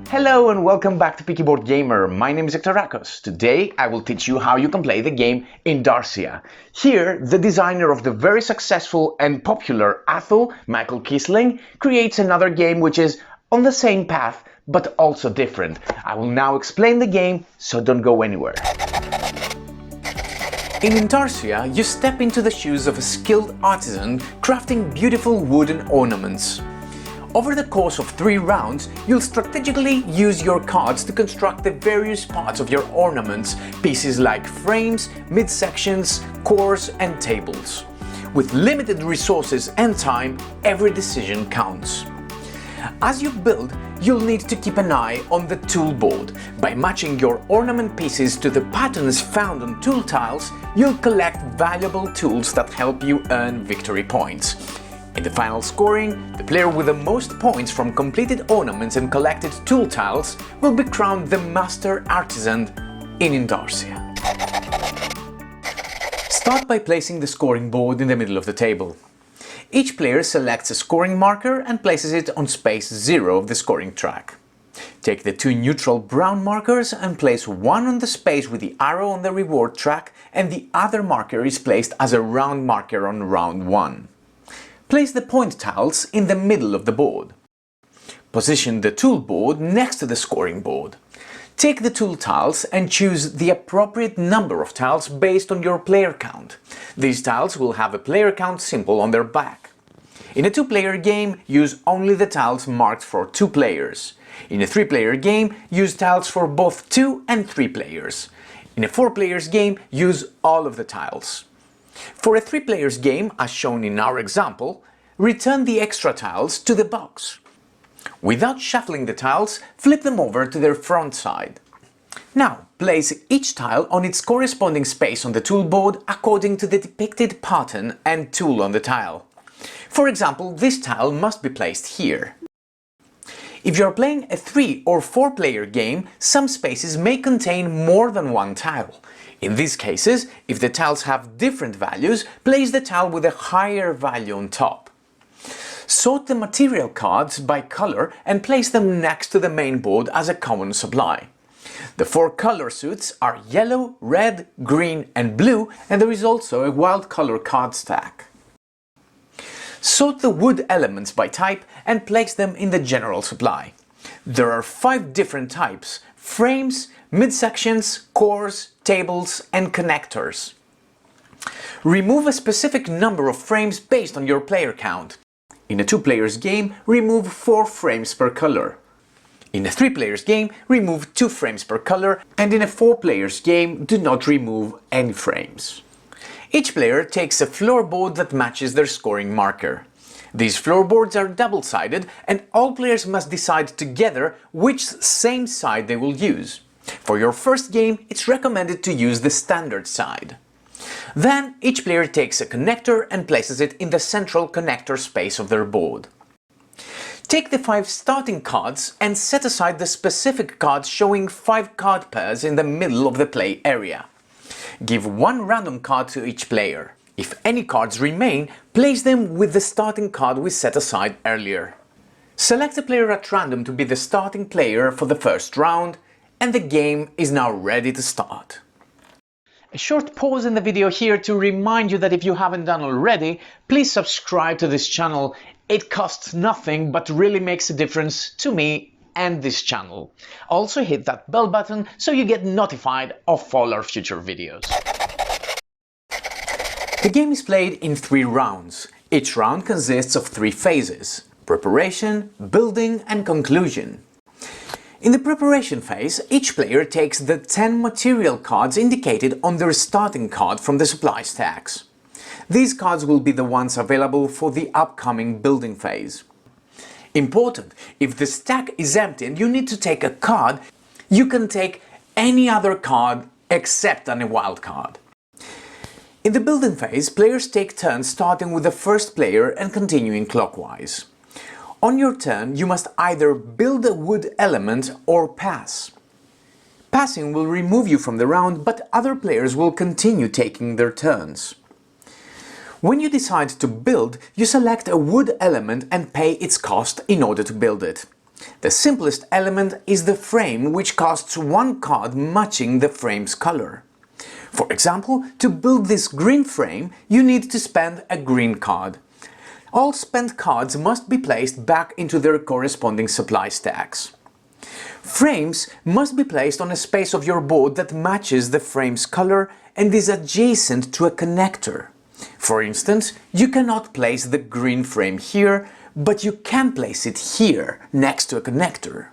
Hello and welcome back to Peaky Boardgamer. My name is Intarsias. Today I will teach you how you can play the game Intarsia. Here, the designer of the very successful and popular Athol, Michael Kiesling, creates another game which is on the same path but also different. I will now explain the game, so don't go anywhere. In Intarsia, you step into the shoes of a skilled artisan crafting beautiful wooden ornaments. Over the course of 3 rounds, you'll strategically use your cards to construct the various parts of your ornaments, pieces like frames, midsections, cores and tables. With limited resources and time, every decision counts. As you build, you'll need to keep an eye on the tool board. By matching your ornament pieces to the patterns found on tool tiles, you'll collect valuable tools that help you earn victory points. In the final scoring, the player with the most points from completed ornaments and collected tool tiles will be crowned the Master Artisan in Intarsia. Start by placing the scoring board in the middle of the table. Each player selects a scoring marker and places it on space 0 of the scoring track. Take the 2 neutral brown markers and place one on the space with the arrow on the reward track, and the other marker is placed as a round marker on round 1. Place the point tiles in the middle of the board. Position the tool board next to the scoring board. Take the tool tiles and choose the appropriate number of tiles based on your player count. These tiles will have a player count symbol on their back. In a 2-player game, use only the tiles marked for 2 players. In a 3-player game, use tiles for both 2 and 3 players. In a 4-player game, use all of the tiles. For a 3-player game, as shown in our example, return the extra tiles to the box. Without shuffling the tiles, flip them over to their front side. Now, place each tile on its corresponding space on the toolboard according to the depicted pattern and tool on the tile. For example, this tile must be placed here. If you are playing a 3- or 4-player game, some spaces may contain more than one tile. In these cases, if the tiles have different values, place the tile with a higher value on top. Sort the material cards by color and place them next to the main board as a common supply. The 4 color suits are yellow, red, green and blue, and there is also a wild color card stack. Sort the wood elements by type and place them in the general supply. There are 5 different types: frames, midsections, cores, tables and connectors. Remove a specific number of frames based on your player count. In a 2-player game, remove 4 frames per color. In a 3-player game, remove 2 frames per color, and in a 4-player game, do not remove any frames. Each player takes a floorboard that matches their scoring marker. These floorboards are double-sided, and all players must decide together which same side they will use. For your first game, it's recommended to use the standard side. Then, each player takes a connector and places it in the central connector space of their board. Take the 5 starting cards and set aside the specific cards showing 5 card pairs in the middle of the play area. Give 1 random card to each player. If any cards remain, place them with the starting card we set aside earlier. Select a player at random to be the starting player for the first round, and the game is now ready to start. A short pause in the video here to remind you that if you haven't done already, please subscribe to this channel. It costs nothing but really makes a difference to me and this channel. Also hit that bell button so you get notified of all our future videos. The game is played in 3 rounds. Each round consists of 3 phases: preparation, building and conclusion. In the preparation phase, each player takes the 10 material cards indicated on their starting card from the supply stacks. These cards will be the ones available for the upcoming building phase. Important: if the stack is empty and you need to take a card, you can take any other card except a wild card. In the building phase, players take turns starting with the first player and continuing clockwise. On your turn, you must either build a wood element or pass. Passing will remove you from the round, but other players will continue taking their turns. When you decide to build, you select a wood element and pay its cost in order to build it. The simplest element is the frame, which costs one card matching the frame's color. For example, to build this green frame, you need to spend a green card. All spent cards must be placed back into their corresponding supply stacks. Frames must be placed on a space of your board that matches the frame's color and is adjacent to a connector. For instance, you cannot place the green frame here, but you can place it here, next to a connector.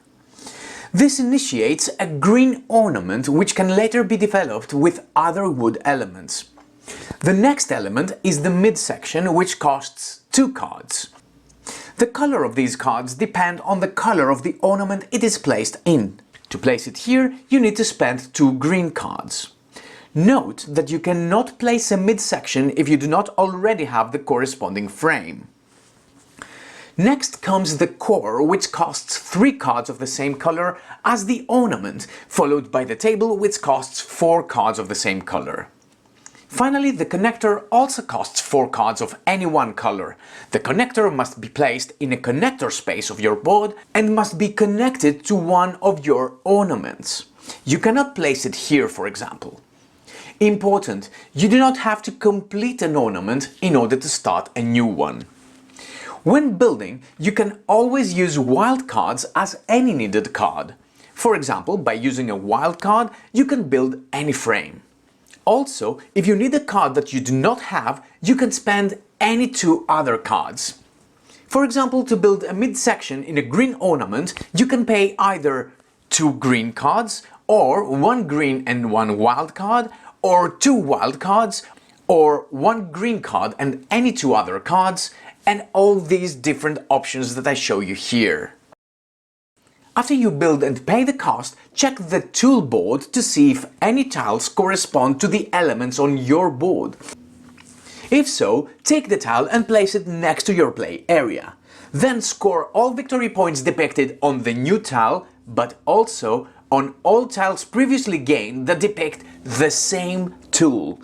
This initiates a green ornament which can later be developed with other wood elements. The next element is the midsection, which costs 2 cards. The color of these cards depend on the color of the ornament it is placed in. To place it here, you need to spend 2 green cards. Note that you cannot place a midsection if you do not already have the corresponding frame. Next comes the core, which costs 3 cards of the same color as the ornament, followed by the table, which costs 4 cards of the same color. Finally, the connector also costs 4 cards of any one color. The connector must be placed in a connector space of your board and must be connected to one of your ornaments. You cannot place it here, for example. Important, you do not have to complete an ornament in order to start a new one. When building, you can always use wildcards as any needed card. For example, by using a wildcard, you can build any frame. Also, if you need a card that you do not have, you can spend any 2 other cards. For example, to build a midsection in a green ornament, you can pay either 2 green cards, or 1 green and 1 wild card, or 2 wild cards, or 1 green card and any 2 other cards, and all these different options that I show you here. After you build and pay the cost, check the tool board to see if any tiles correspond to the elements on your board. If so, take the tile and place it next to your play area. Then score all victory points depicted on the new tile, but also on all tiles previously gained that depict the same tool.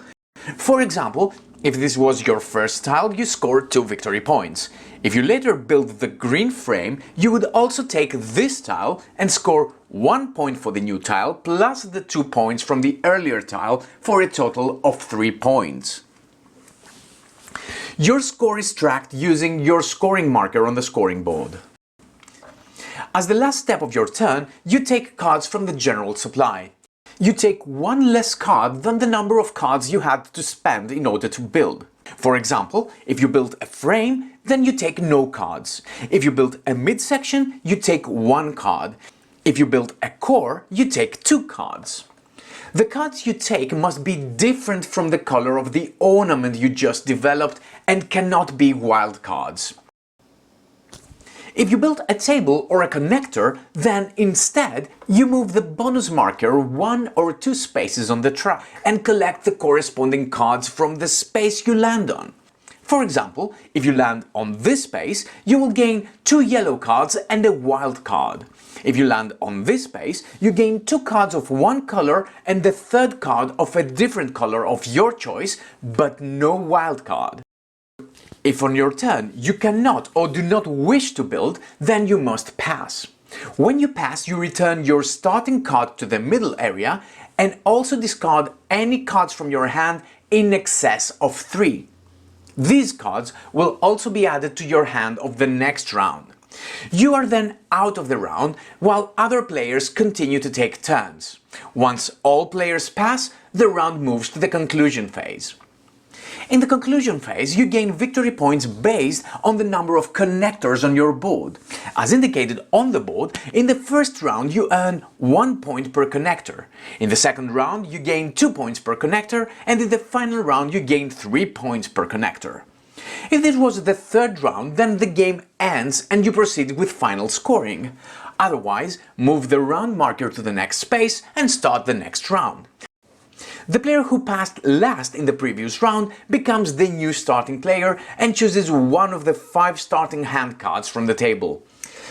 For example, if this was your first tile, you scored 2 victory points. If you later build the green frame, you would also take this tile and score 1 point for the new tile plus the 2 points from the earlier tile for a total of 3 points. Your score is tracked using your scoring marker on the scoring board. As the last step of your turn, you take cards from the general supply. You take 1 less card than the number of cards you had to spend in order to build. For example, if you build a frame, then you take no cards. If you build a midsection, you take 1 card. If you build a core, you take 2 cards. The cards you take must be different from the color of the ornament you just developed and cannot be wild cards. If you build a table or a connector, then instead you move the bonus marker 1 or 2 spaces on the track and collect the corresponding cards from the space you land on. For example, if you land on this space, you will gain 2 yellow cards and a wild card. If you land on this space, you gain 2 cards of one color and the 3rd card of a different color of your choice, but no wild card. If on your turn you cannot or do not wish to build, then you must pass. When you pass, you return your starting card to the middle area and also discard any cards from your hand in excess of 3. These cards will also be added to your hand of the next round. You are then out of the round while other players continue to take turns. Once all players pass, the round moves to the conclusion phase. In the conclusion phase, you gain victory points based on the number of connectors on your board. As indicated on the board, in the first round you earn 1 point per connector. In the second round you gain 2 points per connector, and in the final round you gain 3 points per connector. If this was the third round, then the game ends and you proceed with final scoring. Otherwise, move the round marker to the next space and start the next round. The player who passed last in the previous round becomes the new starting player and chooses one of the 5 starting hand cards from the table.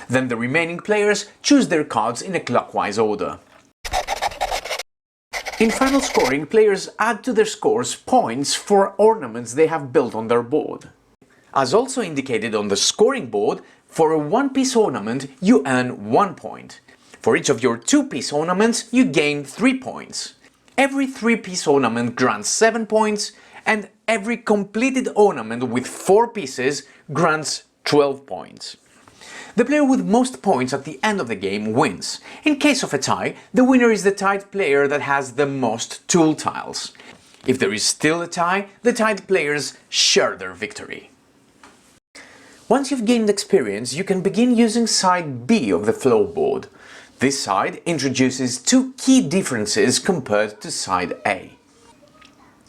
Then the remaining players choose their cards in a clockwise order. In final scoring, players add to their scores points for ornaments they have built on their board. As also indicated on the scoring board, For a one-piece ornament, you earn 1 point. For each of your two-piece ornaments, you gain 3 points. Every three-piece ornament grants 7 points, and every completed ornament with 4 pieces grants 12 points. The player with most points at the end of the game wins. In case of a tie, the winner is the tied player that has the most tool tiles. If there is still a tie, the tied players share their victory. Once you've gained experience, you can begin using side B of the floorboard. This side introduces two key differences compared to side A.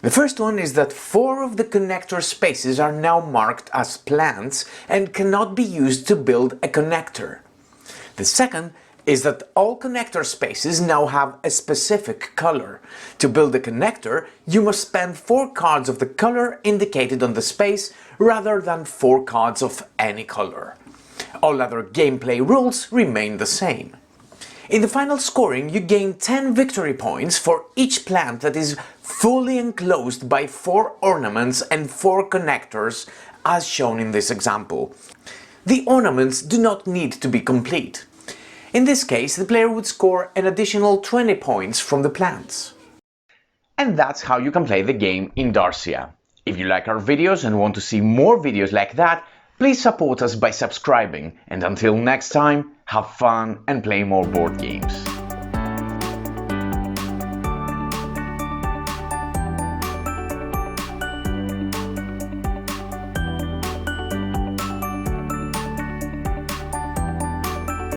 The first one is that 4 of the connector spaces are now marked as plants and cannot be used to build a connector. The second is that all connector spaces now have a specific color. To build a connector, you must spend 4 cards of the color indicated on the space rather than 4 cards of any color. All other gameplay rules remain the same. In the final scoring, you gain 10 victory points for each plant that is fully enclosed by 4 ornaments and 4 connectors, as shown in this example. The ornaments do not need to be complete. In this case, the player would score an additional 20 points from the plants. And that's how you can play the game Intarsia. If you like our videos and want to see more videos like that, please support us by subscribing, and until next time, have fun and play more board games.